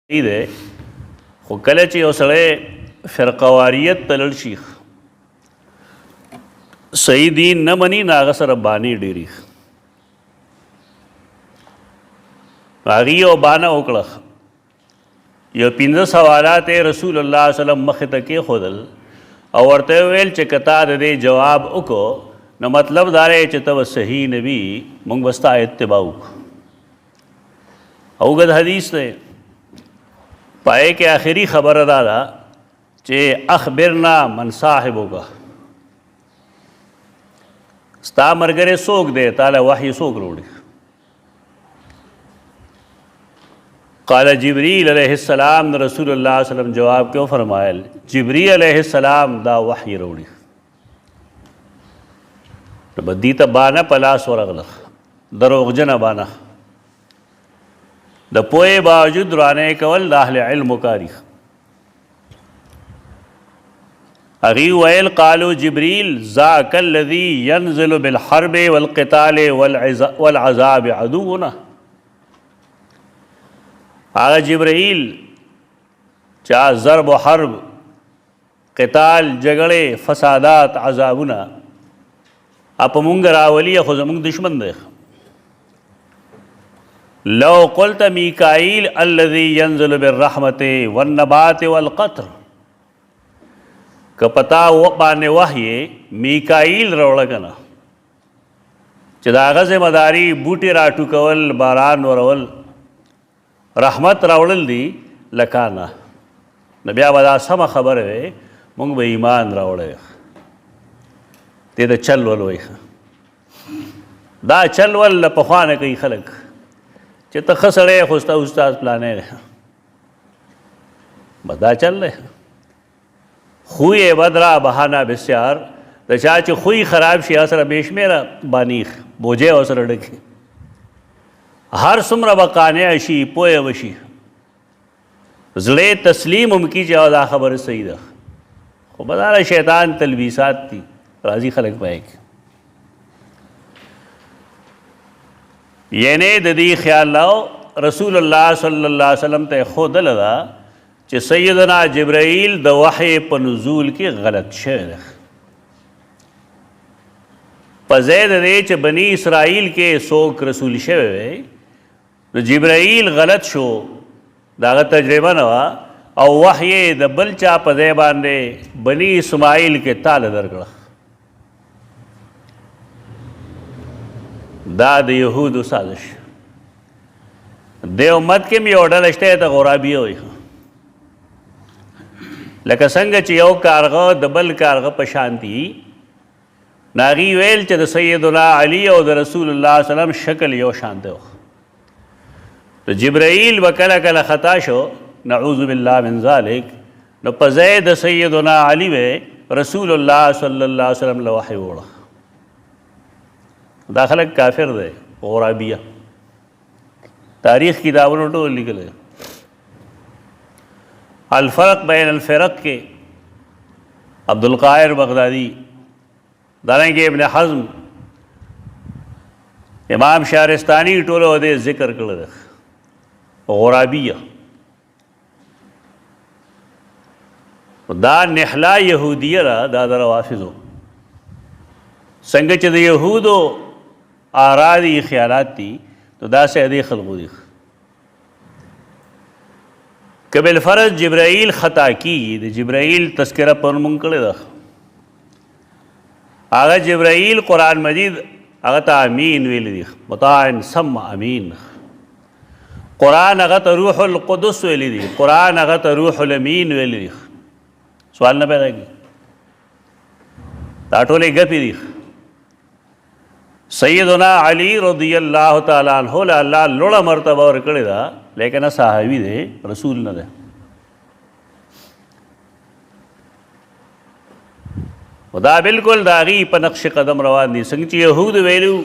دی خو کله چې یو سړی فرقواریت ته لاړ شي صحیح دین نه مني نو هغه سره بانې ډېرې هغې یو بانه وکړه یو 15 سوالات رسول الله صلی الله علیه وسلم مخې ته کېښودل او ورته ویل چې که تا د دې جواب وکړو نو مطلب دا دی چې ته به صحیح نه وي موږ به ستا اتباع وکړو اوږد حدیث دی پائے کہ آخری خبر ادا دا چے اخبرنا من صاحب ہوگا ستا مرگرے سوک دے تالا وحی سوک روڑی قال جبریل علیہ السلام رسول اللہ علیہ وسلم جواب کیوں فرمائل جبریل علیہ السلام دا وحی روڑی بدیتا بانا پلاس ورغلق دروغجن بانا د پوهې باوجود رانه کول د اهل علم کاری هغې ویل قالو جبریل ذاک الذي ينزل بالحرب والقتال والعذاب عدونا هغه جبرائیل چا ضرب و حرب قتال جګړې فسادات عذابونه اپا مونږ راولي خو زمونږ دشمن دی لو قلت میکائیل الذي ينزل بالرحمت والنبات والقطر که پتا باندې وحی میکائیل راوړه کنه چې د هغه ذمہ داری بوټي راټوکول باران ورول رحمت راوړل دي لکانه نو بیا به دا سمه خبره وی موږ به ایمان راوړی دې ته چل ول وایي دا چل ول پخوا نه کوي خلک چې ته ښه سړی خو ستا استاد پلانی دی بس دا چل دی خوی بد را بهانه بسیار د چا چې خوی خراب شي هغه سره بې شمېره بانیخ بوجۍ ورسره ډکي هر څومره به قانع شي پوه وشي زړه تسلیم هم کي چې دا خبره صحیح ده خو بداره شیطان تلبیسات دي راځي خلک پای کې یعنی د دې خیال لاو رسول الله صلی الله علیه وسلم ته ښودله ده چې سیدنا جبرائیل د وحی په نزول کې غلط شوی ده په ځای د دې چې بني اسرائیل کې څوک رسول شوی وی نو جبرائیل غلط شو د هغه تجربه نه وه او وحی د بل چا په ځای باندې بني اسماعیل کې تاله درکړه دا د یهودو سازش د امت کې م یو ډله شته ته غرابیه وایي لکه څنګه چې یو کارغه د بل کارغه په شان دي نو هغې ویل چې د سیدنا علي او د رسول الله صلی الله علیه وسلم شکل یو شان دی د جبرائیل به کله کله خطا شو نعوذ بالله من ذلک نو په ځای د سیدنا علي وی رسول الله صلی الله علیه وسلم له وحی وړه دا خلک کافر دی غرابیه تاریخ کتابونو ټول لیکل دی الفرق بین الفرق کې عبدالقاهر بغدادي دارنګه ابن حزم امام شهرستانی ټولو دې ذکر کړل دی غرابیه دا نحله یهودیه را دا د روافضو څنګه چې د یهودو آرا دي خیالات دي تو داسې ادې خلقو دي که بالفرض جبرائیل خطا کیږي د جبرائیل تذکره پر مونږ کړې ده هغه جبرائیل قرآن مجید هغه ته امین ویلی دي مطاع ثم امین قرآن هغه ته روح القدس ویلی دي قرآن هغه ته روح الامین ویلی دي سوال نه پیدا کېږي دا ټولې ګپې دي سیدنا علی رضی اللہ تعالیٰ عنہ له الله لوړه مرتبه ورکړې ده لیکن صحابي دی رسول نه دی دا بالکل د هغې په نقش قدم روان دي څنګه چې یهود ویلو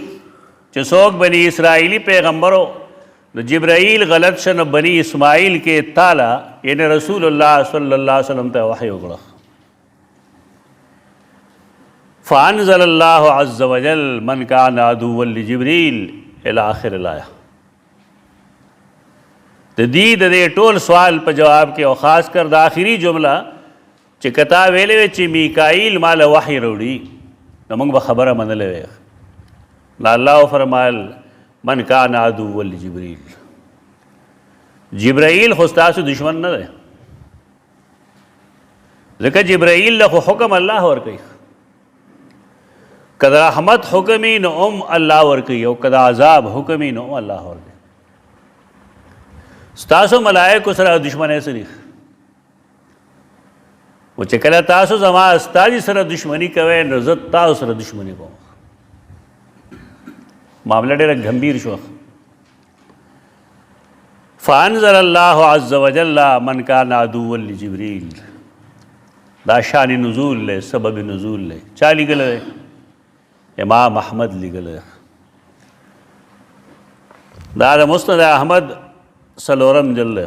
چې څوک بني اسرائیلي پیغمبرو د جبرائیل غلط شه نو بني اسماعیل کې تاله یعنی رسول الله صلی الله علیه وسلم ته وحی وکړه فانزل اللہ عز وجل من کان عدوا لجبریل الی آخر الآیہ د دې د دې ټول سوال په جواب کې او خاص کر د آخري جمله چې کتا ویلې وې چې میکائیل مال وحی وروړي نو موږ به خبره منلې وې. الله فرمایل من کان عدو لجبریل، جبرائیل خو ستاسو دشمن نه دی، ځکه جبرائیل له حکم الله ورکوي، که د رحمت حکمي نو الله ورکوي او که د عذاب حکمي نو الله ورکوي. ستاسو ملائکو سره دشمنی سری و چې کله تاسو زما استادی سره دشمنی کوئ نو زه تاسو سره دشمنی کوم. معامله ډېره گمبھیر شو. فانزل الله عز وجل من کان عدوا لجبریل، دا شان نزول لے، سبب نزول لے. چا لګل دی؟ امام احمد لګل دی. دا د مسند احمد سلورم جلد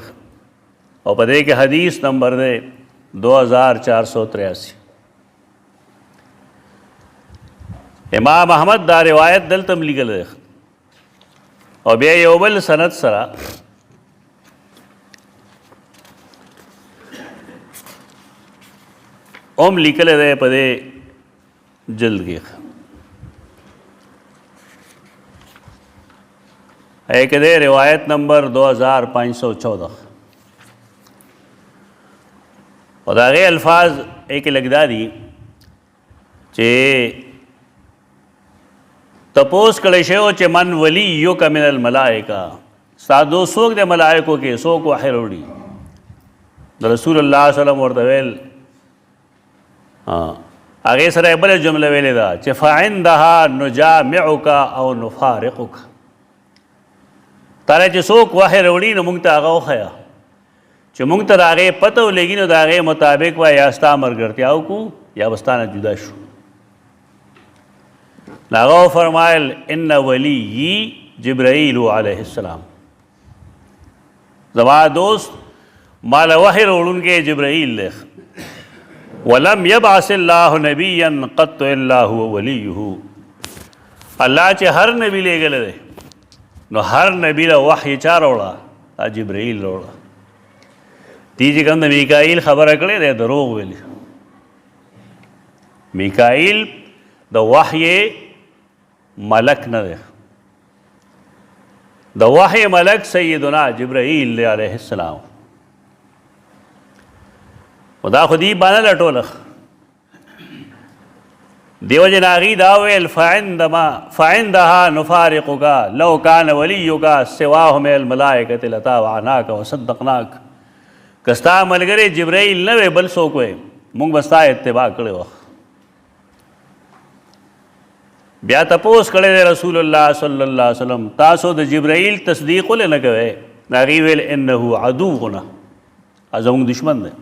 او په دې کې حدیث نمبر دی 2483. امام احمد دا روایت دلته لیکل دی او بیا یو بل سند سره لیکل دی په دې جلد کې. ایک دے روایت نمبر 2514 اور داغے الفاظ ایک لگدا دی چے تپوس کړی شو چې من ولیک من الملائکہ، سادو سوک دے ملائکو کې سوک وحی وروړي. رسول الله صلی الله علیه وسلم ورته ویل هغې سره بله جمله ویلې ده چې فعندها نجامعک او نفارقک، تاله چې څوک وحی راوړي نو موږ ته هغه وښیه چې موږ ته د هغې پته ولګي نو د هغې مطابق به یا ستا ملګرتیا وکړو یا به ستا نه جدا شو. نو هغه وفرمایل ان ولیي جبرائیل علیه السلام، زما دوست ما له وحی راوړونکی جبرائیل دی. ولم یبعث الله نبیا قط الا هو ولیه، الله چې هر نبی لیږلی دی نو هر نبی له وحی چا راوړه؟ دا جبرائیل راوړه. دې چې کوم د میکائیل خبره کړې دی دروغ ویلي. میکائیل د وحی ملک نه دی، د وحی ملک سیدنا جبرائیل علیه السلام. و دا خو دی باندې لټوله دیو جن هغې دا ویل فعندها نفارقک لو کان ولیک سواه من الملائکة لطاوعناک وصدقناک. که ستا ملګری جبرائیل نه وی بل څوک وی موږ به ستا اتباع کړی وه. بیا تپوس کړی دی رسول الله صلی الله علیه وسلم تاسو د جبرائیل تصدیق ولې نه کوئ؟ هغې ویل انه عدونا، زموږ دشمن دی.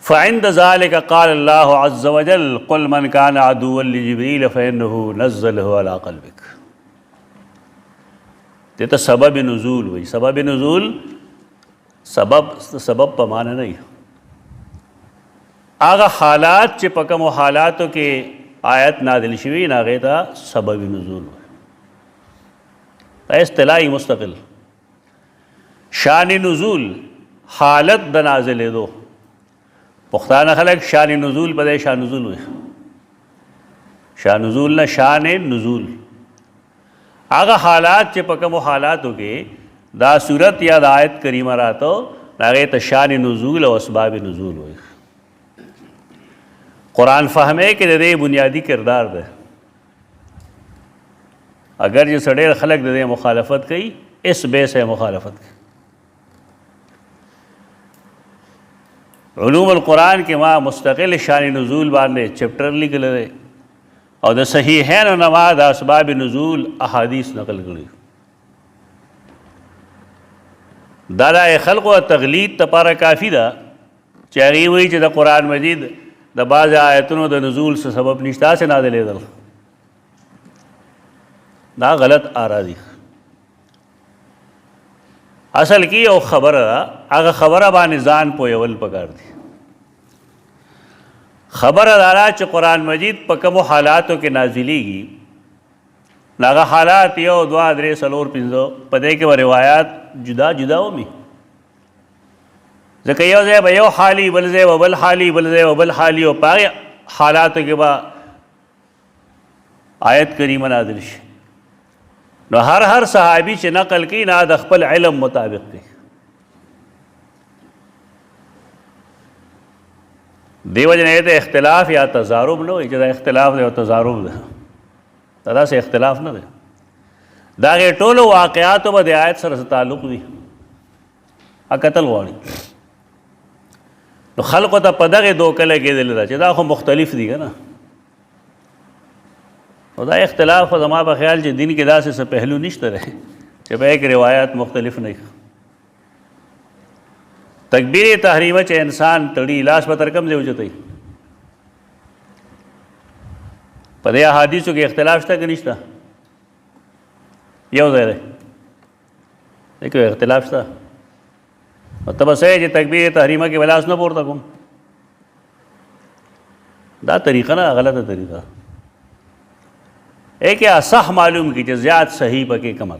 فعند ذلك قال الله عز وجل قل من كان عدوا لجبريل فإنه نزله على قلبك. دیتا سبب نزول ہوئی. سبب نزول سبب پا معنی نہیں، آغا حالات چی پا کم حالاتو کے آیت نادل شوی ناغی تا سبب نزول ہوئی. اصطلاحی مستقل شان نزول حالت دا نازل دو. پختانه خلق شان نزول پدې شان نزول وي. شان نزول نه شان نزول هغه حالات چې په کومو حالاتو کې دا صورت یا د آیت کریمه راتو هغې ته شان نزول او اسباب نزول وي. قرآن فهمه کې د دې بنیادی کردار ده. اگر چې ډېر خلق د دې مخالفت کوي اس بے سے مخالفت کوي. علوم القرآن کې ما مستقل شان نزول باندې چپټر لیکلی دی او د صحیحین نه ما د اسباب نزول احادیث نقل کړي. دا د خلقو تغلید لپاره کافي ده چې هغې وایي چې د قرآن مجید د بعض آیتونو د نزول څه سبب نشته، هسې نازلېدل. دا غلط آرا دي. اصل کی یو خبره ده، هغه خبره باندې ځان پویول پکار دي. خبره دا ده چې قرآن مجید په کومو حالاتو کې نازلیږي ناغه حالات یو دوا درې څلور پنځه په دې کې روایات جدا جدا ومي ځکه یو ځای به یو حالي بل ځای به بل حالي بل ځای به بل حالي او په حالاتو کې به آیت کریمه نازل شي نو هر صحابي چې نقل کوي نه د خپل علم مطابق کوي دیو جن ته اختلاف یا تضارب نه وي چې دا اختلاف دی او تضارب ده دا سه اختلاف نه دی دا غي ټولو واقعاتو به د آیت سره تعلق دي قتل غواړي نو خلقو ته په دغه دوکه لګېدل دا چې دا خو مختلف دي که نه او دا اختلاف خو زما په خیال چې دین کې داسې څه پهلو نشته دی چې په یک روایات مختلف نه تکبیر تحریمه چې انسان تړي لاس به تر کوم ځای اوچتوي په دې احادیثو کې اختلاف شته که نشته یو ځای دی کې اختلاف شته او ته به څه چې تکبیر تحریمه کې به لاس نه پورته کوم دا طریقه نه غلطه طریقه ایک اصح معلوم کی چې زیات صحیح پکې کمر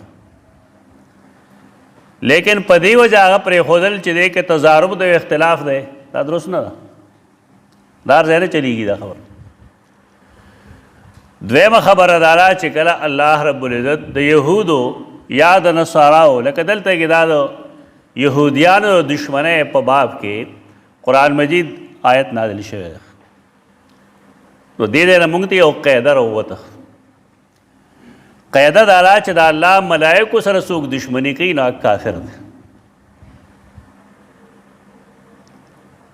لیکن په دې وجه هغه پرېښودل چې دی کې تضارب دی اختلاف دی دا درست نه ده دا ځای نه چلیږي دا خبره دویمه خبره دا ده چې کله الله رب العزت د یهودو یا د نصاراو لکه دلته کې دا د یهودیانو دشمنۍ په باب کې قرآن مجید آیت نازل شوی ده نو دې ځای نه موږ ته یو قاعده راووته قاعده دا ده چې د الله ملایکو سره څوک دشمني کوي نو کافر دی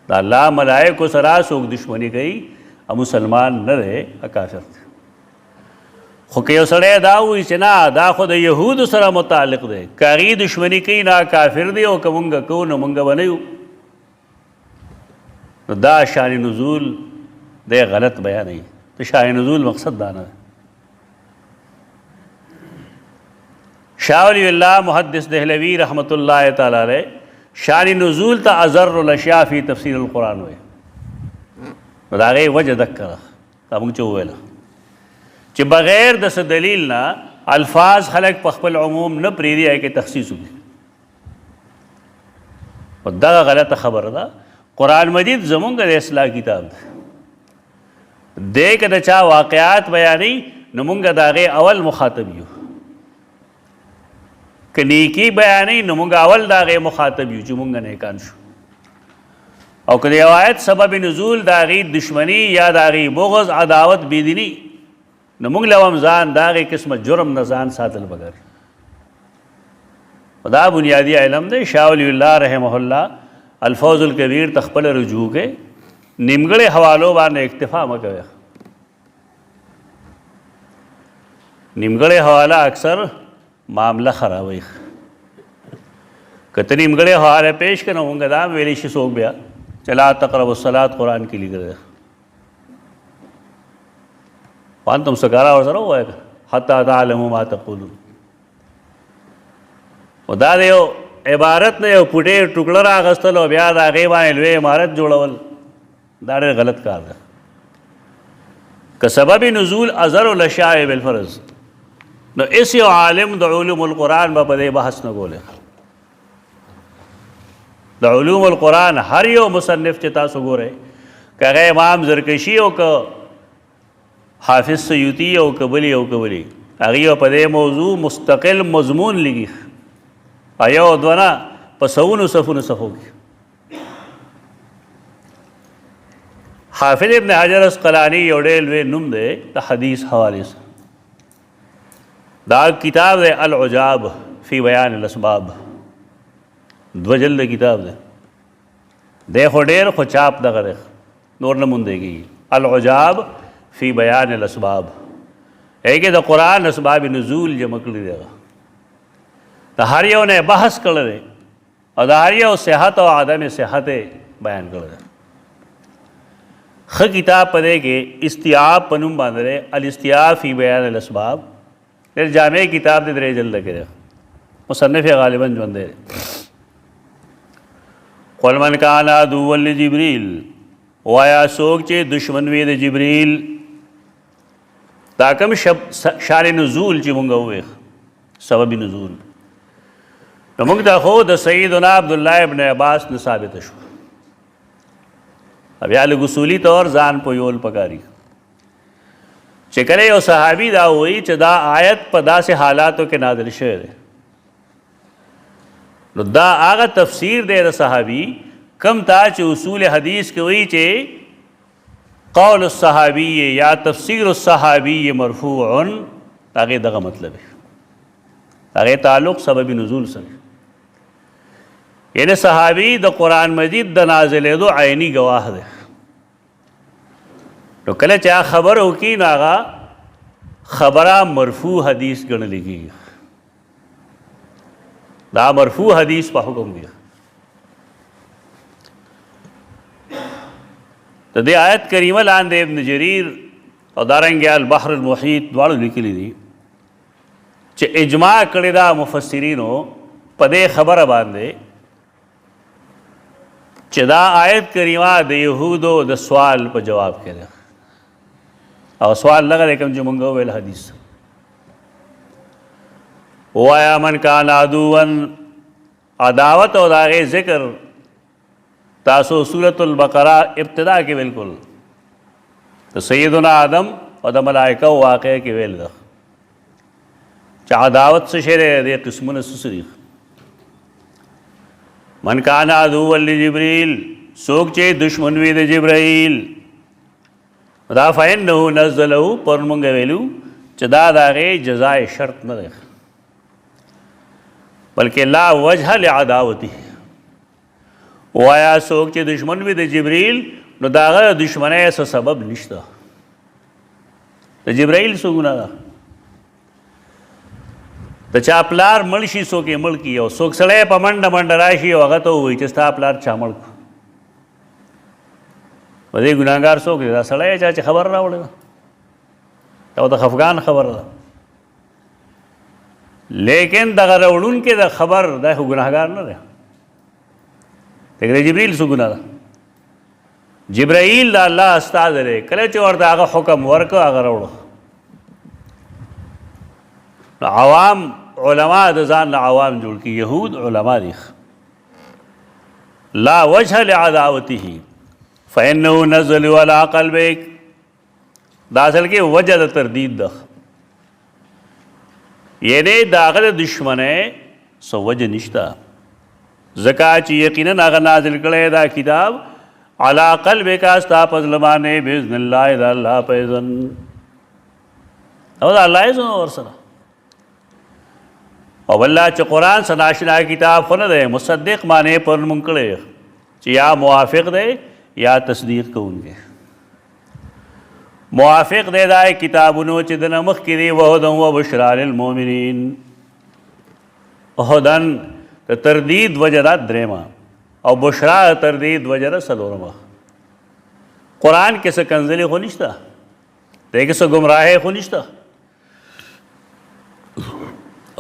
د الله ملایکو سره څوک دشمني کوي مسلمان نه دی کافر دی خو که یو سړی دا وایي چې نه دا خو د یهودو سره متعلق دی که هغې دشمني کوي نه کافر دی او که مونږ کوو نو مونږ به نه یو نو دا شان نزول دی غلط بیانوي د شان نزول مقصد دا نه دی شاہ ولی اللہ محدث دہلوی رحمۃ اللہ تعالیٰ علیہ شان نزول تا ازر الاشیاء فی تفسیر القرآن ہوئے دا غی وجہ دکر تا مونږ چې وویله چې بغیر د څه دلیل نه الفاظ خلق په خپل عموم نه پرېږدي هغې کې تخصیص وکړي او دغه غلطه خبره ده قرآن مجید زمونږ د اصلاح کتاب ده دې که د چا واقعات بیانوي نو مونږ د هغې اول مخاطب یو که نیکی بیانوي نو مونږ اول د هغې مخاطب یو چې مونږ نیکان شو او که د یو آیت سبب نزول د هغې دشمني یا د هغې بغض عداوت بېدیني نو مونږ له هم ځان د هغې قسمه جرم نه ځان ساتل پکار دا بنیادي علم دی شاه ولی الله رحمه الله الفوز الکبیر ته خپله رجوع کې نیمګړې حوالو باندې اکتفا مه کوئ نیمګړې حواله اکثر معامله خرابوي که ته نیمګړې حواله پیش کړه نو مونږ دا هم ویلی شي څوک بیا چې لا تقربوا الصلاة قرآن کې لیکلی دی وانتم سکارا ورسره ووایه حتی تعلموا ما تقولون و دا د یو عبارت نه یو پوټې ټوکړه رااخیستل او بیا د هغې باندې لوی عمارت جوړول دا ډېر غلط کار دی که سبب نزول ازر الاشیاء بالفرض نو اس یو عالم د علوم القرآن به په دې بحث نه کولی د علوم القرآن هر یو مصنف چې تاسو ګورئ که هغه امام زرکشي او که حافظ سیوطي او که بلي او که بلي هغې په دې موضوع مستقل مضمون لیکي یو دوه نه په سوونو صفونو صفو کې حافظ ابن حجر اسقلانی یو ډېر لوی نوم دی د حدیث حوالې سره دا کتاب دی العجاب فی بیان الاسباب دو جلد کتاب دی خو ډېر خو چاپ دغه دی نور نه موندېږي العجاب فی بیان الاسباب هغې کې د قرآن اسباب نزول جمع کړي دی د هر یو نه بحث کړی دی او د هر یو صحت او عدم صحت بیان کړی دی ښه کتاب په دی کې استیاب په نوم باندې دی الاستیاب فی بیان الاسباب ډېر جامع کتاب دی 3 جلده کې دی مصنف یې غالباً ژوندی دی قل من کان عدوا لجبریل وایا څوک چې دشمن وي د جبریل دا کوم شان نزول چې مونږ وویل سبب نزول نو موږ ته خو د سیدنا عبدالله ابن عباس نه ثابت شو بیا لږ اصولي طور ځان پویول پکاري چې کله یو صحابي دا وایي چې دا آیت په داسې حالاتو کې نازل شوی دی نو دا هغه تفسیر دی د صحابي کم تا چې اصول حدیث کې وایي چې قول الصحابی یا تفسیر الصحابی مرفوع هغه دغه مطلب دی هغه تعلق سبب نزول سره یعنی صحابی د قرآن مجید د نازلېدو عینی گواه دی نو کله چې خبر وکړي نو هغه خبره مرفوع حدیث ګڼل کېږي دا مرفوع حدیث په حکم دی د دې آیت کریمه لاندې ابن جریر او دارنګه البحر المحیط دواړو لیکلي دي چې اجماع کړی دا مفسرینو په دې خبره باندې چې دا آیت کریمه د یهودو د سوال په جواب کې ده او سوال لږ دی کوم چې مونږ وویل حدیث ووایا من کان عدوا عداوت او د هغې ذکر تاسو سورة البقرہ ابتدا کې بالکل د سیدنا آدم او د ملائکه واقع کې ویل ده چې عداوت څه شی دی دې قسمونه څه دي من کان عدوا لجبریل څوک چې دشمن وي د جبرائیل دا فإنه نزله پر مونږ ویلو چې دا د هغې جزای شرط نه دی بلکې لا وجه لعداوته وایا څوک چې دشمن وي د جبرائیل نو د هغه دشمنۍ څه سبب نشته د جبرائیل څه ګناه ده د چا پلار مړ شي څوک یې مړ کړي او څوک سړی په منډه منډه راشي او هغه ته ووایي چې ستا پلار چا مړ کړو په دې ګناهګار څوک دی دا سړی چا چې خبر راوړې ده دا د خفګان خبره ده لیکن دغه راوړونکي د خبر دا خو ګناهګار نه دی دغه جبرائیل څه ګناه ده جبرائیل د الله استاد دی کله چې ورته هغه حکم ورکړه هغه راوړه عوام علما د ځان له عوام جوړ کړي یهود علما دي لا وجه لعداوته فإنه نزل على قلبك دا اصل کې وجه د تردید ده یعنی د هغه د دشمنۍ څه وجه نشته ځکه چې یقینا هغه نازل کړی دا کتاب علی قلبک ستا په زړه باندې باذن الله د الله په اذن او د الله اذن ورسره او الله چې قرآن سره ناشنا کتاب خو نه دی مصدق معنی پر مونږ کړی چې یا موافق دی یا تصدیق کوونکی موافق دی دا کتابونو چې د نه مخکې دي وهدى وبشرى للمؤمنین هدن د تردید وجه دا درېمه او بشرا تردید وجه دا څلورمه قرآن کې څه کنځلې خو نشته دی کې څه ګمراهۍ خو نشته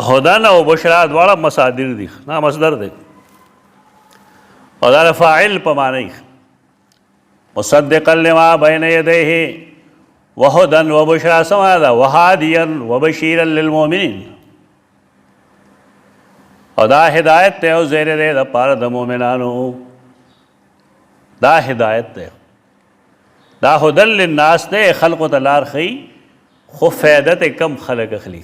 هدن او بشرا دواړه مصادر دي نه مصدر دی او دا فاعل په معنی مصدقا لما بین یدیه وهدى وبشرى سما ده وهاديا وبشيرا للمؤمنين او دا ہدایت تے او زیر دے دا پار دا مومنانو دا ہدایت تے دا ہدن للناس تے خلق و تلار خی خو فیدت کم خلق اخلی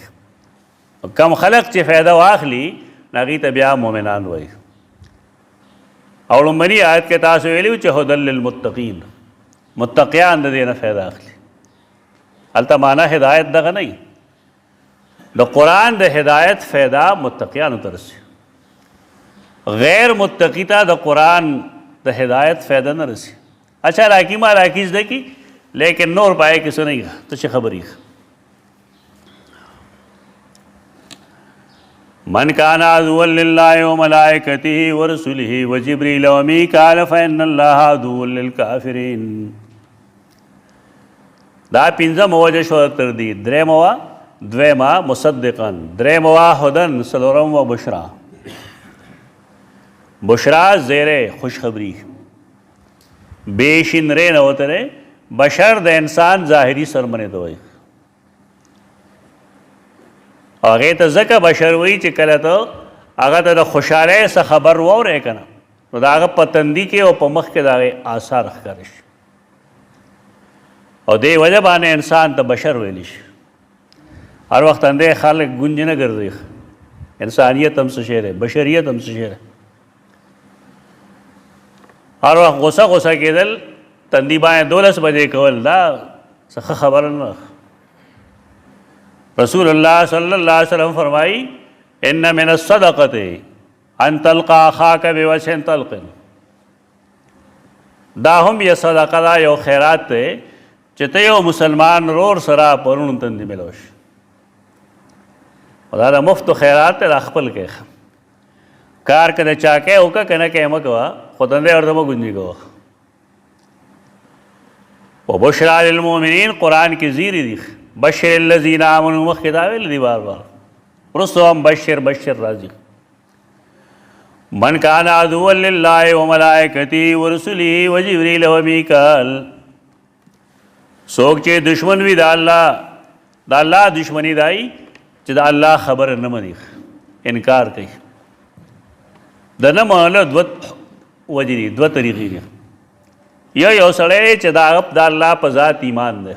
کم خلق چی فیدہ واخلی ناغی تبیا مومنان وی اور منی آیت کے تاسو ویلیو چی ہدن للمتقین متقیان دا دینا فیدہ اخلی علتا مانا ہدایت دا نہیں دا قرآن دا ہدایت فیدہ متقیان ترسی غیر متقی تا دا قرآن دا ہدایت فیدہ نہ رسی اچھا راکی ما راکیز دیکھی لیکن نور پائے کسو نہیں گا تو چھ خبری من کان عدوا للہ وملائکتہ ورسلہ وجبریل ومیکال فإن اللہ عدو للکافرین دا پینزم وجہ شو تردید دریموا دویما مصدقا دریموا ہدن سلورم و بشرا بشرا زیر خوشخبری بیشن رے نوترے بشر د انسان ظاہری سرمنے دوئی هغې ته ځکه بشر وایي چې کله ته هغه ته د خوشحالۍ څه خبر واورې که نه نو د هغه په تندي کې او په مخ کې د هغې آثار ښکاره شي او دې وجه باندې انسان ته بشر ویلی شي هر وخت اندې خلک ګونج نه ګرځي انسانیت هم څه شی دی بشریت هم څه شی دی هر وخت غوسه کېدل تندي باندې 12 بجې کول دا څه خبره نه رسول الله صلی الله علیه وسلم فرمایي ان من الصدقه ان تلقى اخاك بوجه طلق دا هم یو صدقه دا یو خیرات دی چې ته یو مسلمان رور سره پرون تندي ملوش دا د مفت خیرات دی دا خپل کې کار که د چا کې وکړه که نه کې مه کوه خو تندی ورته مه ګونجي کوه وبشرى للمؤمنین قرآن کې زیری دي بشر الذین آمنوا مخکې دا ویل دي بار وروسته هم بشر راځي من کان عدوا لله وملائکته ورسله وجبریل ومیکال څوک چې دشمن وي د الله دشمني دای چې د الله خبره نه مني انکار کوي د نه منلو دوه وجې دي دوه طریقې دي یو سړی چې د الله په ذات ایمان دی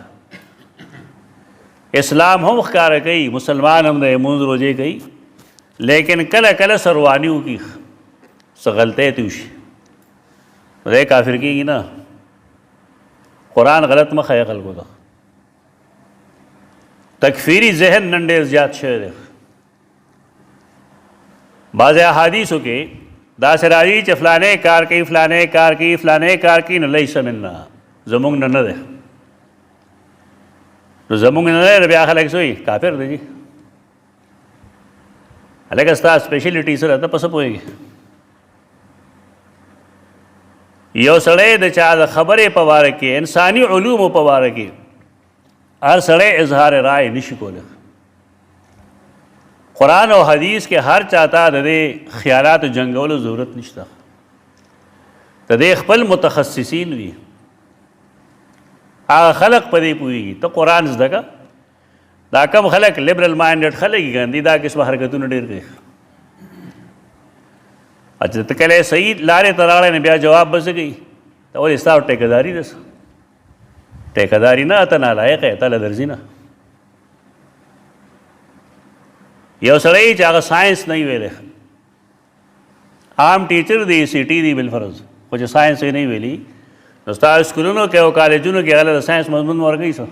اسلام هم ښکاره کوي مسلمان هم دی مونځ روزې کوي لیکن کله سروانی وکړي څه غلطۍ ته وشي نو دی کافر کېږي نه قرآن غلط مه ښیه خلکو ته تکفیری ذهن نن ډېر زیات شوی دی بعضې احادیثو کې داسې راځي چې فلانې کار کوي فلانې کار کوي نو لیس منا زمونږ نه دی نو زمونږ نه دی نو بیا خلک څه وایي کافر دی جي هلکه ستا سپیشلټي څه ده ته په څه پوهېږي یو سړی د چا د خبرې په باره کې انساني علومو په باره کې هر سړی اظهار رائے نشي کولی قرآن او حدیث کې هر چاته د دې خیالاتو جنګولو ضرورت نشته د دې خپل متخصصین وي هغه خلق په دې پوهېږي ته قرآن زده که دا کم خلک لبرل مایندډ خلک یې ګاندي دا قسمه حرکتونه ډېر کوي اچھا ته کله صحیح لارې ته راغلی نه بیا جواب به څه کوي ته ولې ستا ټیکهداري ده ټیکهداري نه ته نالایق یې ته له درځي نه یو سړی چې هغه ساینس نه ویلی عام ټیچر دی سی ټي دی بالفرض خو چې ساینس یې نه ویلي نو ستا سکولونو کې او کالجونو کې هغه د ساینس مضمون ورکوي څه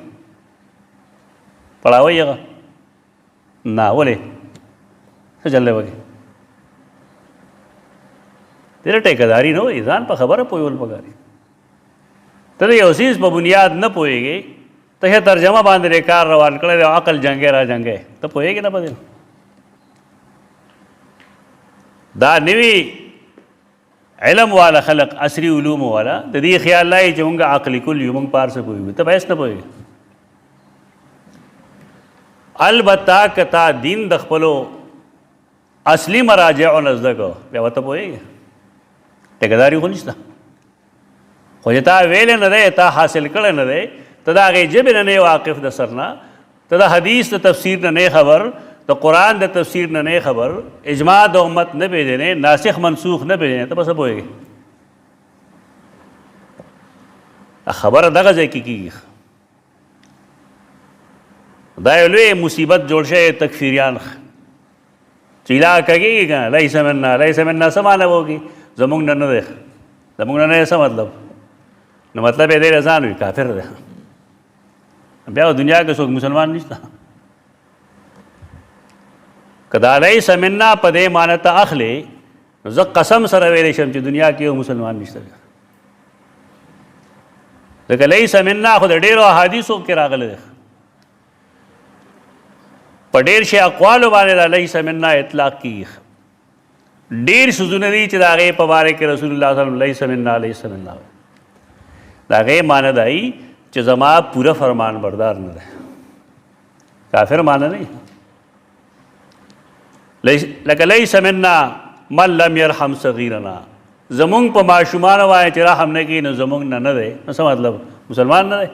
پړاوی هغه نه ولې څه چل دی وکې تیره ټیکهداري نه وایي ځان په خبره پوهول پکار دي ته د یو څیز په بنیاد نه پوهېږې ته یې ترجمه باندې کار روان کړی دی عقل جنګی را جنګی ته پوهېږې نه په دې دا نوی علم والا خلق عصری علوم والا د دې خیال لای چې مونږ عقلي کل یو مونږ پار څه پوهېږو ته به هېڅ نه پوهېږې البته که تا دین د خپلو اصلي مراجعو نه زده کړو بیا ورته پوهېږې ټیکهداري خو نشته خو چې تا ویلی نه دی تا حاصل کړی نه دی ته د هغې ژبې نه نه واقف د سر نه ته د حدیث د تفسیر نه نه خبر د قرآن د تفسیر نه نه خبر اجماع د امت نه پېژنې ناسخ منسوخ نه پېژنې ته به څه پوهېږې خبره دغه ځای کې کېږي دا یو لوی مصیبت جوړ شوی تکفیریان چې علاقه کېږي که نه لیس منا څه معنی به وکړي زمونږ نه نه دی زمونږ نه نه څه مطلب نو مطلب یې دی ځان وي کافر دی بیا دنیا کې څوک مسلمان نشته که دا لیس منا په دې معنی ته اخلې نو زه قسم سره ویلی شم چې دنیا کې یو مسلمان نشته ځکه لیس منا خو د ډېرو احادیثو کې راغلی دی په ډېر شي اقوالو باندې دا لیس منا اطلاق کېږي ډېر څیزونه دي چې د هغې په باره کې رسول الله صلی الله علیه وسلم لیس منا د هغې معنی دا وي چې زما پوره فرمان بردار نه دی کافر معنی نه لکه لیس منا من لم یرحم صغیرنا زمونږ په ماشومانو باندې چې رحم نه کوي نو زمونږ نه دی نو څه مطلب مسلمان نه دی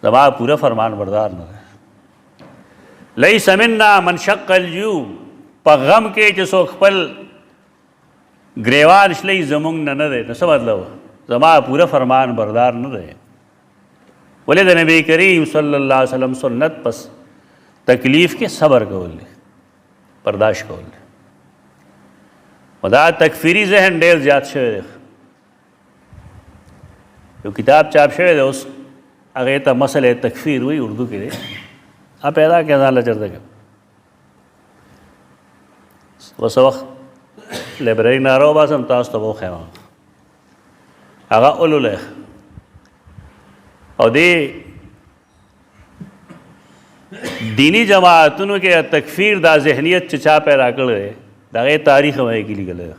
زما پوره فرمان بردار نه دی لیس منا من شق الجیوب په غم کې چې څوک خپل ګریوان شلی زمونږ نه نه دی. نو څه مطلب زما پوره فرمان بردار نه دی. ولې د نبی کریم صلی الله علیه وسلم سنت پس تکلیف کې صبر کول دی، برداشت کول دی. او دا تکفیری ذهن ډېر زیات شوی دی. یو کتاب چاپ شوی دی اوس هغې ته مسئلہ تکفیر وایي، اردو کې دی. پیدا کړه ځان له چېرته کړه اوس وخت لایبرري نه راوباسم تاسو ته به وښیم. هغه ولولئ او دې دینی جماعتونو کې تکفیر دا ذهنیت چې چا پیدا کړی دی د هغې تاریخ هم هغې کې لیکلی دی.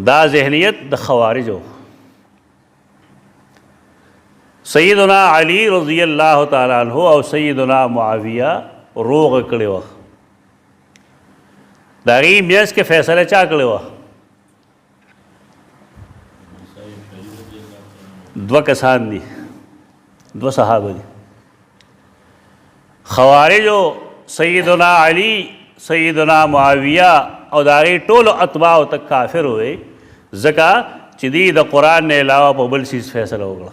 دا ذهنیت د خوارجو سیدنا علی رضی اللہ تعالیٰ عنہ او سیدنا معاویہ روغ کړی وه. د هغې میانځ کې فیصله چا کړې وه؟ دوه کسان دي، دوه صحابه دي. خوارجو سیدنا علی سیدنا معاویہ او د هغې ټولو اتباعو ته کافر وی ځکه چې دوی د قرآن نه علاوه په بل څیز فیصله وکړه.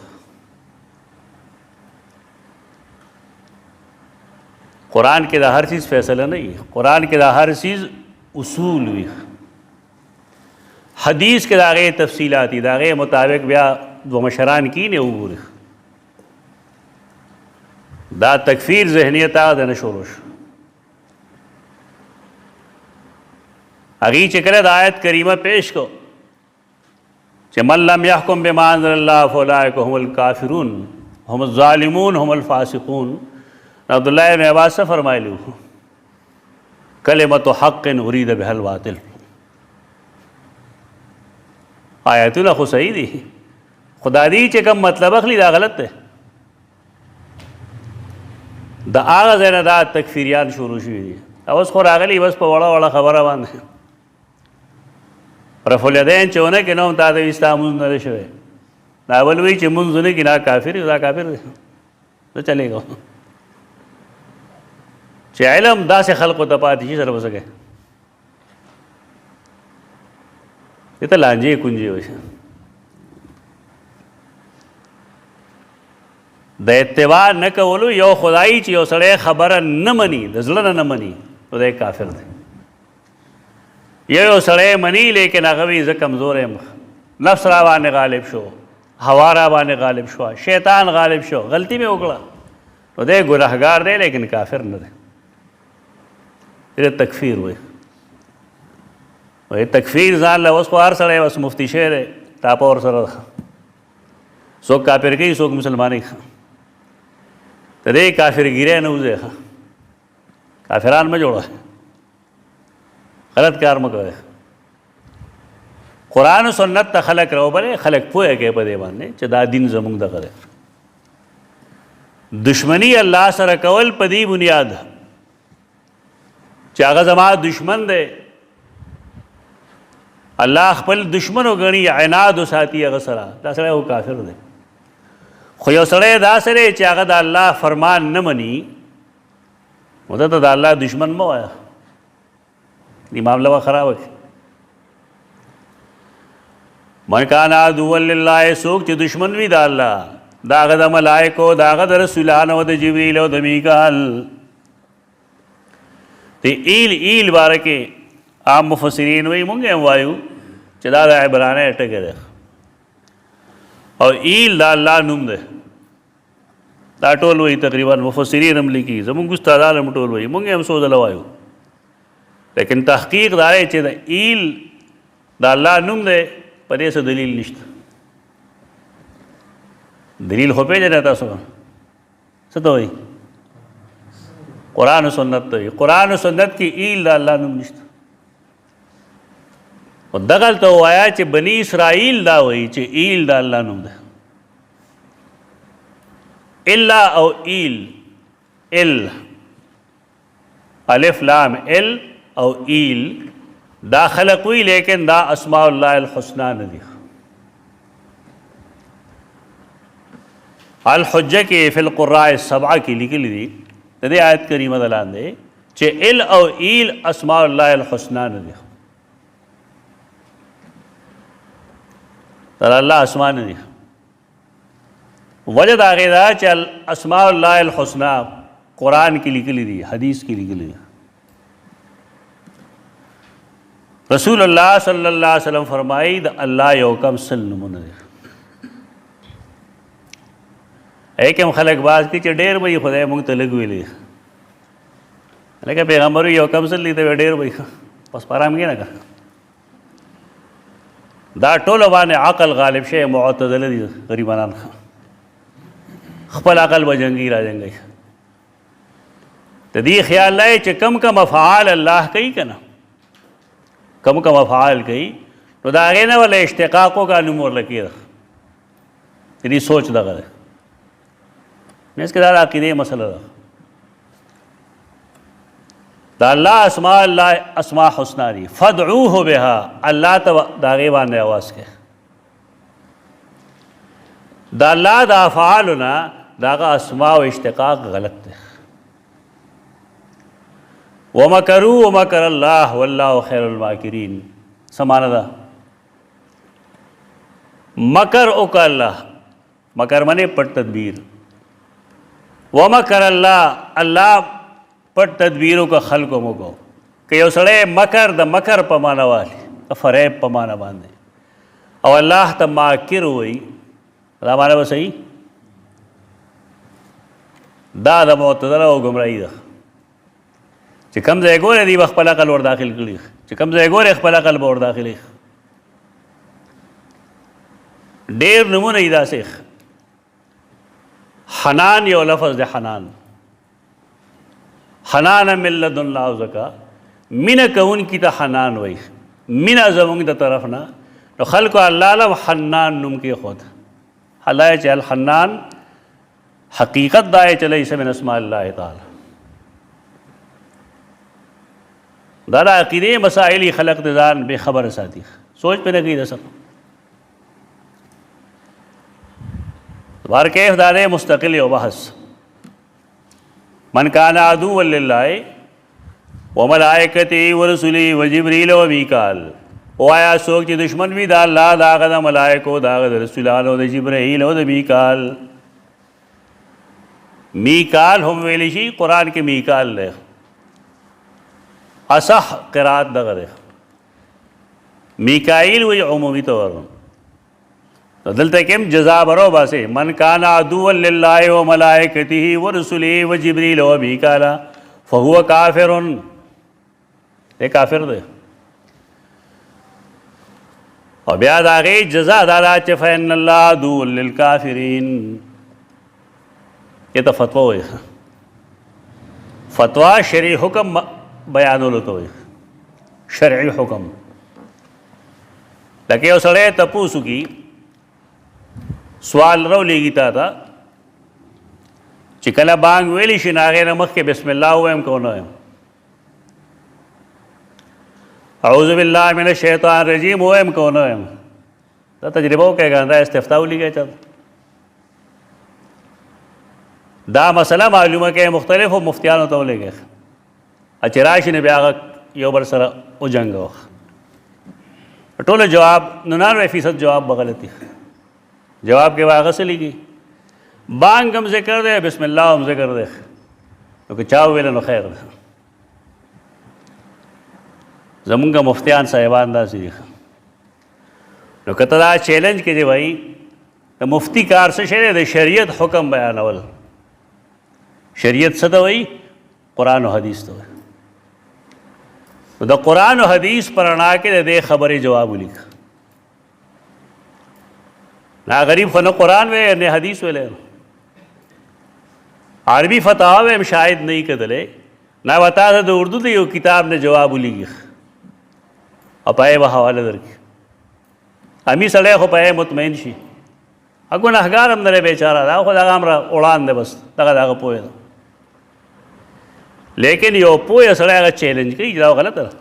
قرآن کې دا هر چیز فیصله نه وي، قرآن کې دا هر چیز اصول وي. حدیث کې دا هغې تفصیلات دي، دا هغې مطابق بیا دوه مشران کینې وګوري. دا تکفیر ذهنیت هغه د نه شروع شو. هغې چې کله د آیت کریمه پیش کو چې من لم یحکم بما انزل الله فاولئک هم الکافرون هم الظالمون هم الفاسقون. عبداللہ ابن عباس سے فرمایلو کلمت حق ارید بها الباطل. آیتونه خو صحیح دي، خدا دی چې کوم مطلب اخلي دا غلط دی. د هغه ځای نه دا تکفیریان شروع شوي دي. اوس خو راغلي بس په وړه وړه خبره باندې رفع الیدین چې ونه کې نو هم تا ته وي ستا مونځ نه دی شوی. دا بل وایي چې مونځ ونه کړي دا کافر دی، دا کافر دی. نه چلېږي چې علم داسې خلقو ته پاتې شي سره به څه کوې؟ دې ته لانجې کونجې وشي. د اتباع نه کولو یو خدایي چې یو سړی خبره نه مني، د زړه نه مني، نو دی کافر دی. یو سړی مني لیکن هغه وایي زه کمزور یم، نفس را باندې غالب شو، هوا را باندې غالب شوه، شیطان غالب شو، غلطي مې وکړه، نو دی ګناهګار دی لیکن کافر نه دی. تکفیر وایي. وایي تکفیر ځان له اوس خو هر سړی اوس مفتي شوی دی، ټاپه ورسره ده، څوک کافر کوي څوک مسلمانوي. د دې کافرګیری نه وځئ، کافران مه جوړه، غلط کار مه کوئ. قرآن و سنت ته خلک راوبلئ، خلک پوهه کوي په دې باندې چې دا دین زموږ دغه دی. دشمني الله سره کول په دې بنیاد چې هغه زما دشمن دی، الله خپل دشمن وګڼي، عناد وساتي هغه سره، دا سړی خو کافر دی. خو یو سړی داسې دی چې هغه د الله فرمان نه مني، نو ده ته د الله دشمن مه وایه، دې معامله به خرابه کړي. من کان عدوا لله، څوک چې دشمن وي د الله، د هغه د ملایکو، د هغه د رسولانو، د جبریل او د میکال. د ایل باره کې عام مفسرین وایي، مونږ هم وایو چې دا د عبرانی ټکی دی او ایل د الله نوم دی. دا ټول وایي تقریبا مفسرین هم لیکي، زمونږ استادان هم ټول وایي، مونږ هم څو ځله وایو. لیکن تحقیق دا دی چې د ایل د الله نوم دی، په دې څه دلیل نشته. دلیل خو پېژنئ تاسو څه ته وایي؟ قرآن و سنت ته وایي. قرآن و سنت کې ایل د الله نوم نشته. او دغلته ووایه چې بني اسرائیل دا وایي چې ایل د الله نوم دی. الا او ایل، ال الف لام ال او ایل دا خلق وی، لیکن دا اسماء اللہ الحسنہ نه دي. الحجه کې فی القراء السبعه کې لیکلي دي د دې آیت کریمه د لاندې چې ال او ایل اسماء الله الحسنا نه دي، در الله اسماء نه دي. وجه د هغې دا چې اسماء الله الحسنا قرآن کې لیکلي دي، حدیث کې لیکلي دي. رسول الله صلی الله علیه وسلم فرمایي د الله یو کم سل نومونه دي. ایکم خلق باز کی چې ډېر به خدای مونږ ته لږ ویلي، لکه پیغمبر یو کم سل دي ته ډېر به بس په آرام کې نه کړه. دا ټوله باندې عقل غالب شي، معتدله دي غریبانان، خپل عقل به جنګي را جنګي. د دې خیال لای چې کم کم افعال الله کوي که نه، کم کم افعال کوي نو د هغې نه ولا اشتقاقو کا نوم ورله کېده. د دې سوچ دغه دی. منځ کې دا د عقیدې مسله ده. د الله اسماء حسنا دي، فادعوه بها، الله ته د هغې باندې اواز کوي. د الله د افعالو نه د هغه اسماء او اشتقاق غلط دی. ومکروا ومکر الله والله خیر الماکرین. څه معنی ده؟ مکر وکړه الله، مکر منې پټ تدبیر. ومکر الله، الله پټ تدبیرو کا خلقو مکو که یو سړی مکر د مکر په معنی والی، فریب په معنی باندې، او الله ته ماکر وایي، دا معنی به صحیح؟ دا د معتدله او ګمراهي ده. چې کم ځای ګورې دی به خپل عقل ور داخل کړي، چې کم ځای ګورې خپل عقل به ور داخلي. ډېر نومونه یې داسې. حنان یو لفظ دی، حنان، حنان من لدن الله زکا، مینه کوونکي ته حنان وایي، مینه زموږ د طرف نه. نو خلکو الله له حنان نوم کېښود. حالانکه چې الحنان حقیقت دا دی چې لیس من اسماء الله تعالی. دا د عقیدې مسائل خلق د ځان بې خبره ساتي، سوچ پې نه کوي د څه. بارکیف دا دی مستقل یو بحث. من کان عدوا لله وملائکته ورسله وجبریل ومیکال. وایا څوک چې دشمن وي د الله، د هغه د ملایکو، د هغه د رسولانو، د جبرائیل او د میکال. میکال هم ویلی شي، قرآن کې میکال دی. اصح قرات دغه دی. میکائیل وی عمومی طور. دلته کې هم جزا برو باسه، من کان عدوا لله وملائکته ورسله وجبریل ومیکال فهو کافر. دی کافر دی. او بیا د هغې جزا دا ده چې فإن الله عدو للکافرین. یہ ته فتوا وایي. فتوا شرعي حکم بیانولو ته وایي، شرعي حکم. لکه یو سړی تپوس وکړي، سوال راولېږي تا ته چې کله بانګ ویلی شي نو هغې نه مخکې بسم الله ووایم که ونه وایم، اعوذ بالله من الشیطان الرجیم ووایم که ونه وایم. دا تجربه وکړئ که دا استفتاء ولیکئ چاته. دا مسله معلومه کړئ، مختلفو مفتیانو ته ولېږئ، چې راشي نو بیا هغه یو بل سره وجنګوه. ټوله جواب 99% جواب به غلط وي. جواب کې به هغه څه لیکي، بانګ هم ذکر دی، بسم الله هم ذکر دی. نو که چا وویله نو خیر ده. زمونږ مفتیان صاحبان داسې دي. نو که ته دا چیلنج کې دی وایي د مفتی کار څه شی دی؟ د شریعت حکم بیانول. شریعت څه ته وایي؟ قرآن و حدیث ته وایي. نو د قرآن و حدیث پر رڼا کې د دې خبرې جواب ولیکه. نا غریب خو نه قرآن وی نه حدیث ویلی، عربي فتاوا ویم شاید نه یې کتلی، نا به تا ته د اردو د یو کتاب نه جواب ولیږي او په هغې به حواله درکړي. امي سړی خو په هغې مطمئن شي. ګنهګار هم نه دی بیچاره، دا خو دغه هم را وړاند دی، بس دغه د هغه پوهه ده. لیکن یو پوهه سړی هغه چیلنج کوي چې دا غلطه ده،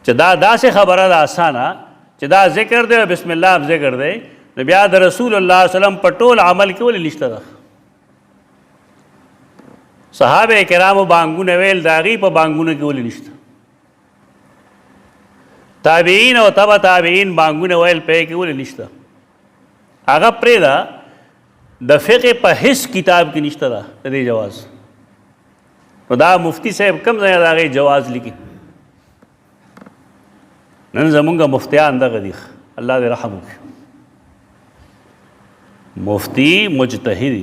چې دا داسې خبره ده اسانه چې دا ذکر دی، بسم الله هم ذکر دی، نو بیا د رسول الله صلی الله علیه وسلم په ټول عمل کې ولې نشته ده؟ صحابه کرامو بانګونه ویل د هغې په بانګونه کې ولې نشته؟ تابعین او تبع تابعین بانګونه ویل په کې ولې نشته؟ هغه پرېږده د فقه په هیڅ کتاب کې نشته ده د دې جواز. نو دا مفتی صاحب کوم ځای د هغې جواز لیکي؟ نن زمونږ مفتیان دغه دي، الله دې رحم وکړي. مفتی مجتهد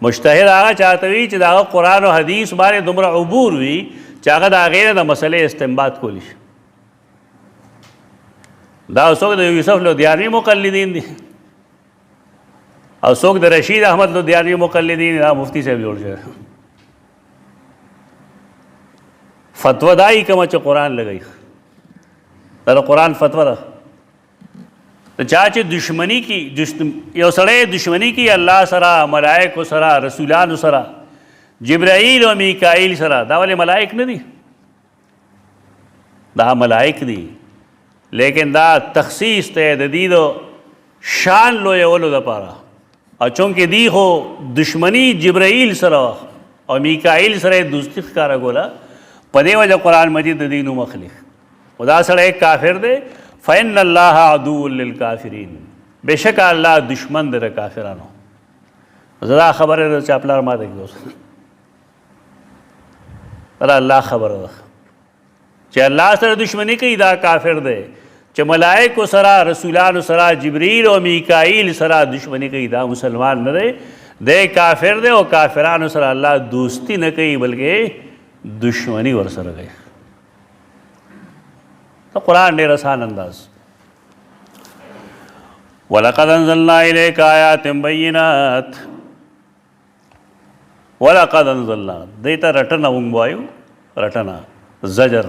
مجتهد هغه چاته وي چې د هغه قرآن او حدیث باندې دومره عبور وي چې هغه د هغې نه د مسلې استنباط کولی شي. دا څوک د یوسف لودیانوي مقلدین دي او څوک د رشید احمد لودیانوي مقلدین، دا مفتی صاحب جوړ شوی. فتوا دای کومه چې قرآن لګوي، دا د قرآن فتوا ده. چا چې دشمنی کی یو سړی دشمنی کی الله سره، ملائکو سره، رسولانو سره، جبرائیل او میکائیل سره، دا ولې ملائک نه دي؟ دا ملائک دي، لیکن دا تخصیص ته د دې د شان لویولو دپاره. او چونکې دی خو دشمنی جبرائیل سره او میکائیل سره دوستي ښکاره کوله، په دې وجه قرآن مجید د دې نوم اخلي. او دا سړی کافر دی. فإن الله عدو للکافرین، بېشکه الله دشمن دی د کافرانو. زه دا خبره ده چې پلار ما ته کړي اوس دا الله خبره ده چې الله سره دشمني کوي، دا کافر دی. چې ملائکو سره، رسولانو سره، جبریل او میکائیل سره دشمني کوي، دا مسلمان نه دی، دی کافر دی. او کافرانو سره الله دوستی نه کوي بلکې دشمنی ورسره کوي. قرآن ډېر آسان انداز. وَلَقَدْ أَنزَلْنَا إِلَيْكَ آيَاتٍ بَيِّنَاتٍ. وَلَقَدْ أَنزَلْنَا دې ته رټنه موږ وایو، رټنه زجر،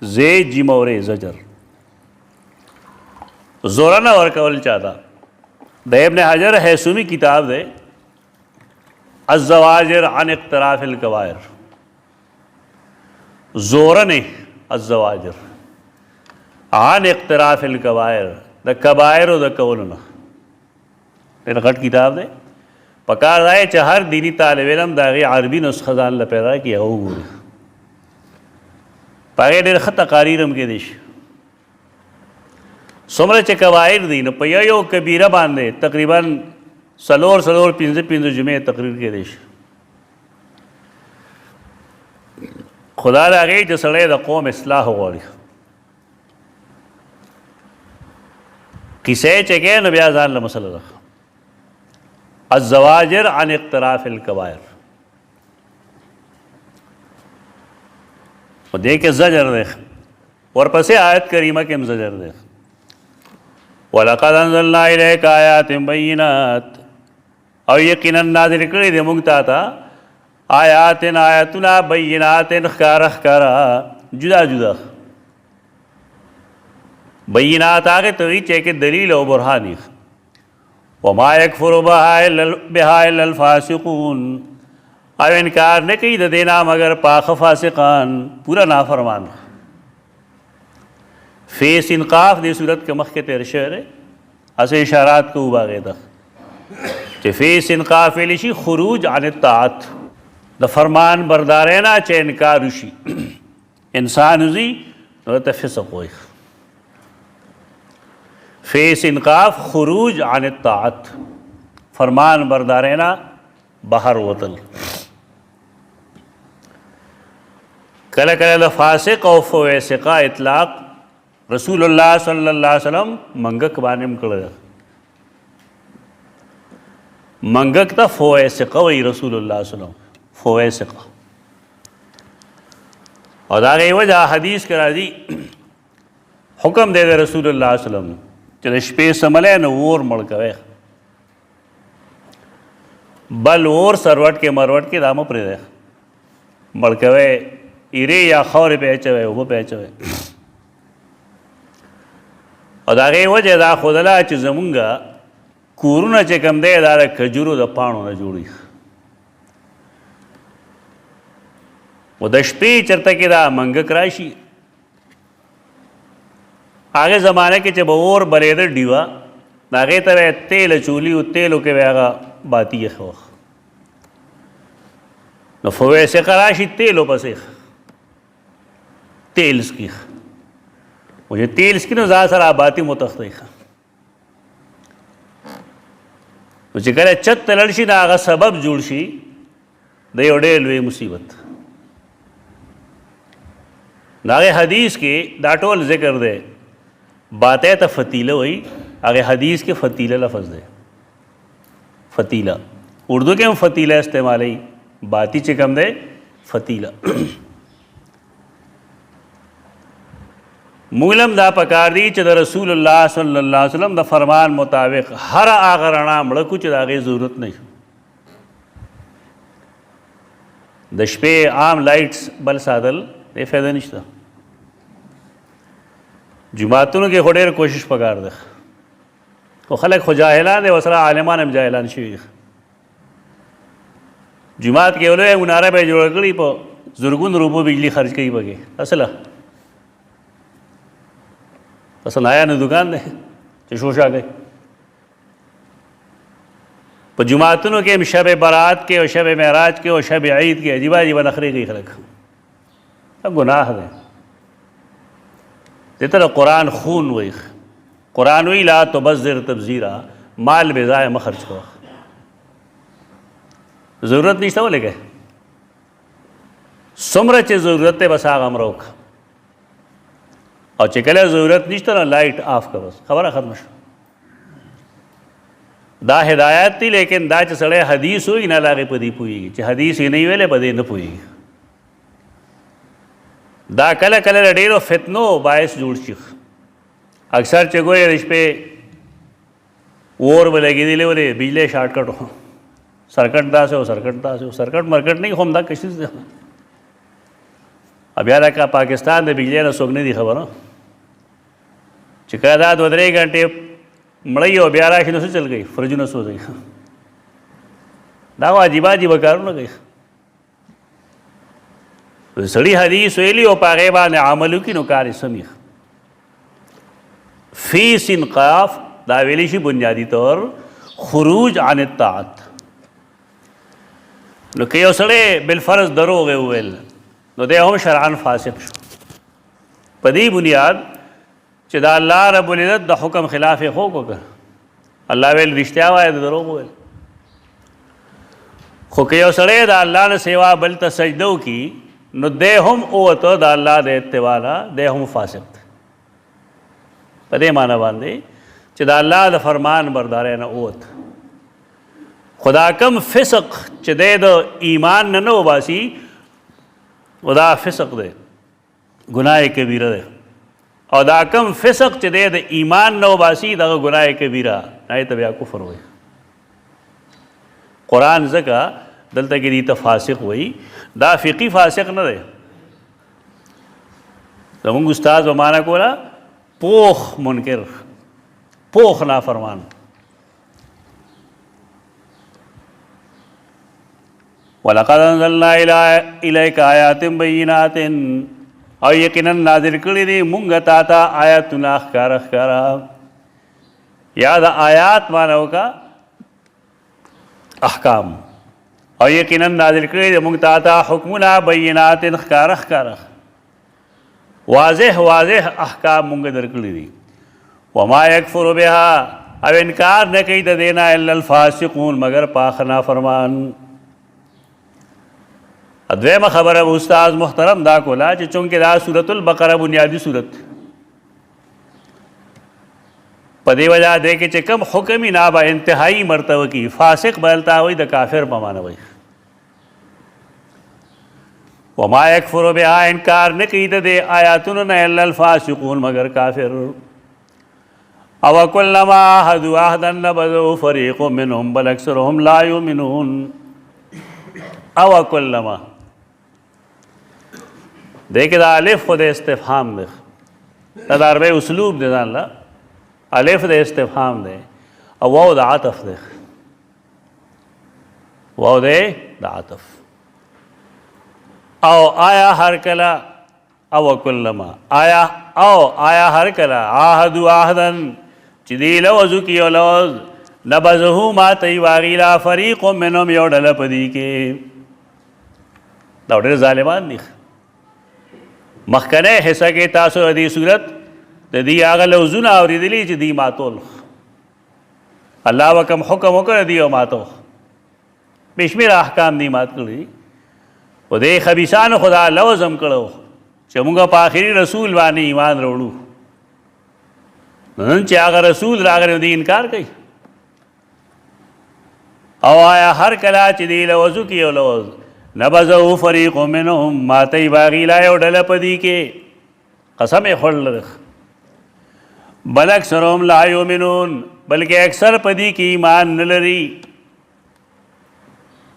زې جیم اورې زجر، زورنه ورکول چاته. د ابن حجر حیثومی کتاب دی الزواجر عن اقتراف الکبائر. زورنه الزواجر عن اقتراف الکبائر، د کبائر د کولو نه. ډېر غټ کتاب دی. پکار دی چې هر دینی طالب علم د هغې عربي نسخه ځان له پیدا کړي او وګوري. په هغې ډېر ښه تقاریر هم کېدی شي. څومره چې کبایر دي نو په یو کبیره باندې تقریبا څلور پنځه جمعې تقریر کېدی شي. خدا د هغې چې سړی د قوم اصلاح غواړي، قصې چې کوي نو بیا ځان له مسله ده. الزواجر عن اقتراف الکبائر، په دې کې زجر دی، ورپسې آیت کریمه کې هم زجر دی. وَلَقَدْ أَنزَلْنَا إِلَيْكَ آيَاتٍ بَيِّنَاتٍ، او یقینا نازل کړي دي موږ تا ته آیاتنا بینات ښکارا جدا جدا. بینات هغه ته وایي چې کې دلیل او برهان وي. وما یکفر بها الا الفاسقون، او انکار نه کوي د دې نه مگر پاخه فاسقان، پورا نافرمان. فی سنقاف دې صورت کې مخکې تېر شوی دی، اسې اشارات کوو هغې ته چې فی سنقاف ویلی شي خروج عن الطاعت، د فرمان بردارۍ نه چې انکار وشي انسان وځي نو ته فسق وایي. فی سنقاف خروج عن الطاعت، فرمان بردارۍ نه بهر وتل. کله کله د فاسق او فویسقه اطلاق رسول الله صلی الله علیه وسلم منګک باندې هم کړی ده. منګک ته فویسقه وایي رسول الله صلی الله علیه وسلم، فویسقه. او د هغې وجه حدیث کې راځي حکم دی د رسول الله صلی الله علیه وسلم چې د شپې سملی نه اور مړ کوئ، بل اور سروټ کې مروټ کې دا مه پرېږدئ، مړ کوئ، ایرې یا خاورې پې اچوئ، اوبه پې اچوئ. او د هغې وجه دا ښودله چې زمونږ کورونه چې کوم دی دا د کجورو د پاڼو نه جوړي. و د شپې چېرته کې دا منګک راشي هغه زمانه کې چې به اور بلېده ډیوه د هغې ته به یې تیل اچولي و تیلو کې به یې هغه باتی ایښه وه نو فویسقه راشي تیلو پسې تیل سکي و چې تیل سکي نو ځان سره باتی مو تښتوي نو چې کله چت ته لړ شي نو هغه سبب جوړ شي د یو ډېر لوی مصیبت د هغې حدیث کې دا ټول ذکر دی باتی ته فتیله وایي هغې حدیث کې فتیله لفظ دی فتیله اردو کې هم فتیله استعمالوي باتی چې کوم دی فتیله مولم دا پکار دی چې د رسول الله صلی الله علیه وسلم د فرمان مطابق هر هغه رڼا مړه کړو چې د هغې ضرورت نه وي د شپې عام لایټس بل ساتل دې فایده نشته جماعتونو کې خو ډېر کوشش پکار دی خو خلک خو جاهلان دی ورسره عالمان هم جاهلان شوي جماعت کې یو لوی مناره به یې جوړه کړي په زرګونو روپو بجلی خرچ کوي پکې اصله اصل نایانو دکان دی چې شوشا کوي په جماعتونو کې هم شب برات کې او شب معراج کې او شب عید کې عجیبه عجیبه نخرې کوي خلک دا ګناه دی دې ته د قرآن خون وایي قرآن وی لا تبذر تبذیرا مال بې ځایه مه خرچ کوه ضرورت نشته ولګئ څومره چې ضرورت دی بس هغه امر وکړه او چې کله ضرورت نشته نو لایټ آف کړه بس خبره ختمه شوه دا هدایت دی لیکن دا چې سړی حدیث وایي نه له هغې په دې پوهېږي چې حدیث یې نه وي ویلی په دې نه پوهېږي دا کله کله د ډېرو فتنو باعث جوړ شي اکثر چې ګورې د شپې اور به لګېدلی ولې بجلی شارټ کټ و سرکټ داسې و سرکټ داسې و سرکټ مرکټ نه خو همدا کشش دی بیا لکه پاکستان د بجلی نه څوک نه دي خبره چې کله دا 2-3 غنټې مړی او بیا راشي نو څه چل کوي فرجونه سوځوي دا خو عجیبه عجیبه کارونه کوي سړي حدیث ویلي او په هغې باندې عمل وکړي نو کار یې سم وي فی سنقاف دا ویلی شي بنیادی طور خروج عن الطاعت نو که یو سړی بالفرض دروغ یې وویل نو دی هم شرعن فاسق شو په دې بنیاد چې د الله رب العزت د حکم خلاف یې خو وکړه الله ویل رښتیا وایه د دروغ وویل خو که یو سړی د الله نه سوا بل ته سجده وکړي نو دی هم ووته د الله د اتباع نه دی هم فاسق دی په دې معنی باندې چې د الله د فرمان بردارۍ نه ووت خو دا کم فسق چې دی د ایمان نه نه وباسي و دا فسق دی ګناه کبیره دی او دا کم فسق چې دی د ایمان نه وباسي دغه ګناه کبیره هغې ته بیا کفر وایي قرآن ځکه دلته کې دې ته فاسق وایي دا فقهي فاسق نه دی زمونږ استاد به معنا کوله پوخ منکر پوخ نافرمان وَلَقَدْ أَنزَلْنَا إِلَيْكَ آيَاتٍ بَيِّنَاتٍ او یقینا نازل کړي دي مونږ تا ته آیاتونه ښکاره ښکاره یا د آیات معنی وکړه احکام او یقینا نازل کړي دي مونږ تا ته حکمونه بینات ښکاره ښکاره واضح واضح احکام مونږ درکړي دي وما یکفر بها او انکار نه کوي د دې نه الا الفاسقون مگر پاک نافرمان دویمه خبره استاد محترم دا کوله چې چونکې دا سورة البقره بنیادی صورت په دې وجه دی کې چې کم حکم یې نه به انتهایی مرتبه کی فاسق به هلته وایي د کافر په معنی وایي وما یکفر بها انکار نه کوي د دې آیاتونو نه الا الفاسقون مگر کافر او کلما عاهدوا عهدا نبذه فریق منهم بل اکثرهم لا یؤمنون او کلما دیکھ دا الف خود استفهام دے دا عربی اسلوب دے ځان لا الف د استفهام دے او واو د عطف دے واو دے د عطف او آیا هر کله او کلما آیا هر کلا عهدو عهدن چې دی لوزو کی او لوز نبذهو ما تی واغیلا فریق منهم یو ډله پدی کې دا ډېر ظالمان دي مخکنه حصہ کې تاسو د دې صورت د دې هغه لوزونه اورېدلي چې دی ماتول الله وکم حکم وکړ دی او ماتو بشمیر احکام دی مات کړی و دې خبيثانو خدا لوزم کړو چې موږ په آخري رسول باندې ایمان وروړو نن چې هغه رسول راغلی دی انکار کوي او آیا هر کلا چې دی لوزو کی او لوز نبذو فریق منهم ماتی باغیلا یو ډله پدی کې قسم یې خوړل بل اکثرهم لا یؤمنون بلکہ اکثر پدی کی ایمان نہ لري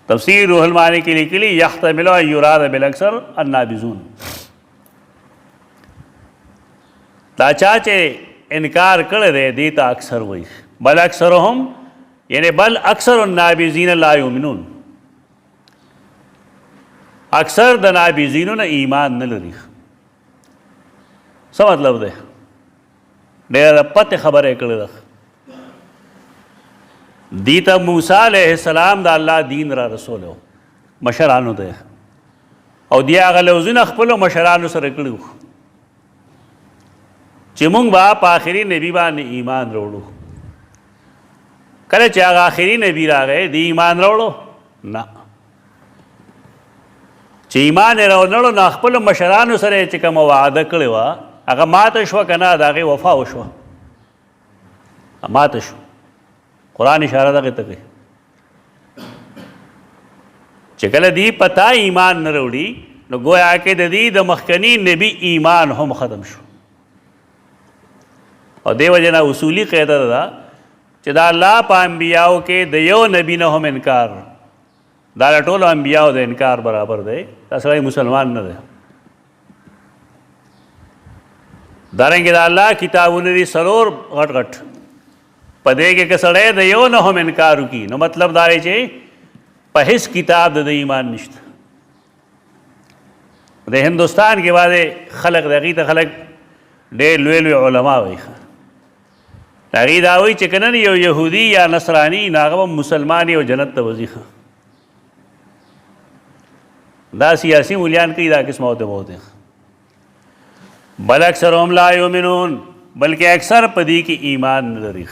تفسیر روح المعانی کے لیے یحتمل ان یراد بالاکثر النابذون دا چاچے انکار کړی دی دیتا اکثر وای بل اکثرهم یعنی بل اکثر النابذین لا یؤمنون اکثر د نابذینو نه ایمان نه لري څه مطلب دی ډېره پته خبره کړې ده دیتا موسی علیہ السلام دا الله دین را رسولو مشرانو ته او دی هغه لوزونه خپلو مشرانو سره کړو چې مونږ به په آخري نبی باندې ایمان وروړو کله چې هغه آخري نبی راغی دی ایمان وروړو نه چې ایمان یې راوړلو نو خپلو مشرانو سره چې کومه وعده کړې وه هغه ماته شوه که نه د هغې وفا وشوه ماته شو قرآن اشاره دغې ته کوي چې کله دی پتا ایمان نه راوړي نو گویا کې د دې د مخکني نبی ایمان هم ختم شو او دې وجه نه اصولي قاعده ده چې دا الله په انبیاو کې د یو نبی نه هم انکار دا د ټولو انبیاو د انکار برابر دی دا سړی مسلمان نه دی دارنګې د الله کتابونه دي څلور غټ غټ په دې کې که سړی د یو نه هم انکار وکړي نو مطلب دا دی چې په هیڅ کتاب د ایمان نشته د هندوستان کې باندې خلق د هغې ته خلک ډېر لوی لوی علما وایي د هغې دا وایي چې که نن یو یهودي یا نصراني نو هغه به مسلمان او جنت ته وځي دا سیاسي مولیان کوي دا قسمه ورته بہت بل اکثرهم لا یؤمنون بلکہ اکثر پدی کی ایمان نہ لري